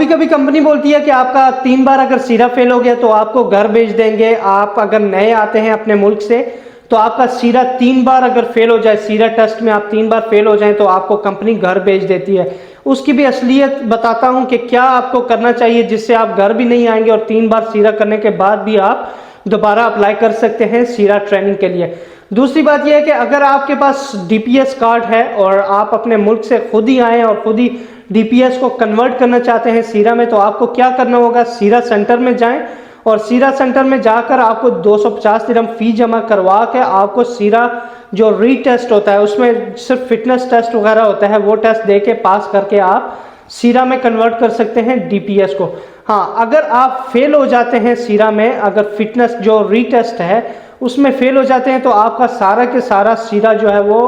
कभी कभी कंपनी बोलती है कि आपका 3 बार अगर सीरा फेल हो गया तो आपको घर भेज देंगे। आप अगर नए आते हैं अपने मुल्क से तो आपका सीरा 3 बार अगर फेल हो जाए, सीरा टेस्ट में आप 3 बार फेल हो जाए तो आपको कंपनी घर भेज देती है। उसकी भी असलियत बताता हूं कि क्या आपको करना चाहिए जिससे आप घर भी नहीं आएंगे और 3 बार सीरा करने के बाद भी आप दोबारा अप्लाई कर सकते हैं सीरा ट्रेनिंग के लिए। दूसरी बात यह है कि अगर आपके पास डीपीएस कार्ड है और आप अपने मुल्क से खुद ही आए और खुद ही डीपीएस को कन्वर्ट करना चाहते हैं सीरा में, तो आपको क्या करना होगा, सीरा सेंटर में जाएं और सीरा सेंटर में जाकर आपको 250 दिरहम फी जमा करवा के आपको सीरा जो रीटेस्ट होता है उसमें सिर्फ फिटनेस टेस्ट वगैरह होता है, वो टेस्ट दे के पास करके आप सीरा में कन्वर्ट कर सकते हैं डीपीएस को। हाँ, अगर आप फेल हो जाते हैं सीरा में, अगर फिटनेस जो रीटेस्ट है उसमें फेल हो जाते हैं तो आपका सारा के सारा सीरा जो है वो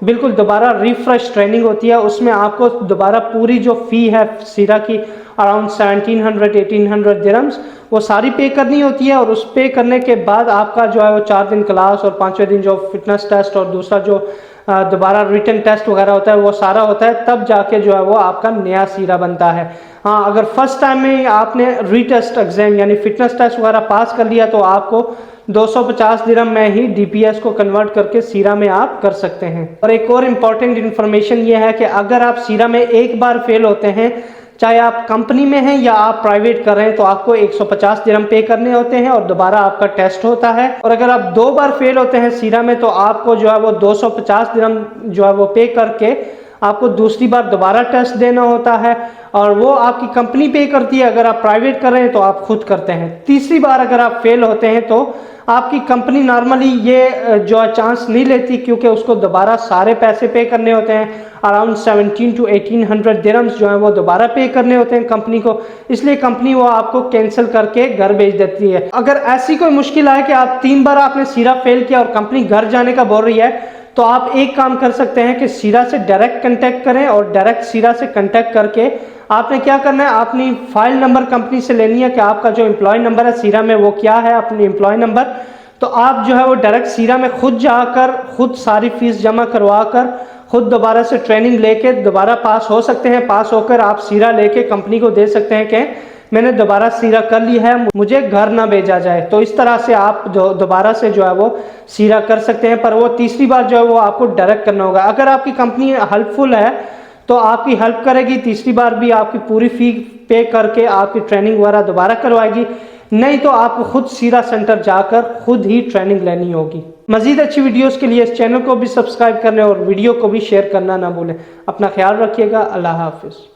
बिल्कुल दोबारा रिफ्रेश ट्रेनिंग होती है। उसमें आपको दोबारा पूरी जो फी है सीरा की अराउंड 1700-1800 दिरहम्स वो सारी पे करनी होती है। और उस पे करने के बाद आपका जो है वो 4 दिन क्लास और 5वें दिन जो फिटनेस टेस्ट और दूसरा जो दोबारा रिटन टेस्ट वगैरह होता है वो सारा होता है, तब जाके जो है वो आपका नया सीरा बनता है। हाँ, अगर फर्स्ट टाइम में आपने रीटेस्ट एग्जाम यानी फिटनेस टेस्ट वगैरह पास कर लिया तो आपको 250 दिरहम में ही डीपीएस को कन्वर्ट करके सीरा में आप कर सकते हैं। और एक और इम्पॉर्टेंट इन्फॉर्मेशन ये है कि अगर आप सीरा में एक बार फेल होते हैं, चाहे आप कंपनी में हैं या आप प्राइवेट कर रहे हैं, तो आपको 150 दिरहम पे करने होते हैं और दोबारा आपका टेस्ट होता है। और अगर आप 2 बार फेल होते हैं सीरा में तो आपको जो है वो 250 दिरहम जो है वो पे करके आपको दूसरी बार दोबारा टेस्ट देना होता है और वो आपकी कंपनी पे करती है। अगर आप प्राइवेट कर रहे हैं तो आप खुद करते हैं। तीसरी बार अगर आप फेल होते हैं तो आपकी कंपनी नॉर्मली ये जो चांस नहीं लेती, क्योंकि उसको दोबारा सारे पैसे पे करने होते हैं। अराउंड 1700 to 1800 दिरहम्स जो है वो दोबारा पे करने होते हैं कंपनी को, इसलिए कंपनी वो आपको कैंसिल करके घर भेज देती है। अगर ऐसी कोई मुश्किल आए कि आप 3 बार आपने सीरा फेल किया और कंपनी घर जाने का बोल रही है, तो आप एक काम कर सकते हैं कि सीरा से डायरेक्ट कांटेक्ट करें और डायरेक्ट सीरा से कांटेक्ट करके आपने क्या करना है, अपनी फाइल नंबर कंपनी से लेनी है कि आपका जो एम्प्लॉय नंबर है सीरा में वो क्या है, अपनी एम्प्लॉय नंबर। तो आप जो है वो डायरेक्ट सीरा में खुद जाकर खुद सारी फीस जमा करवा कर खुद दोबारा से ट्रेनिंग लेके दोबारा पास हो सकते हैं। पास होकर आप सीरा लेके कंपनी को दे सकते हैं कि मैंने दोबारा सीरा कर ली है, मुझे घर ना भेजा जाए। तो इस तरह से आप दोबारा से जो है वो सीरा कर सकते हैं, पर वो तीसरी बार जो है वो आपको डायरेक्ट करना होगा। अगर आपकी कंपनी हेल्पफुल है तो आपकी हेल्प करेगी, तीसरी बार भी आपकी पूरी फी पे करके आपकी ट्रेनिंग वगैरह दोबारा करवाएगी। नहीं तो आपको खुद सीरा सेंटर जाकर खुद ही ट्रेनिंग लेनी होगी। मजीद अच्छी वीडियोस के लिए इस चैनल को भी सब्सक्राइब करने और वीडियो को भी शेयर करना ना भूलें। अपना ख्याल रखिएगा। अल्लाह हाफिज़।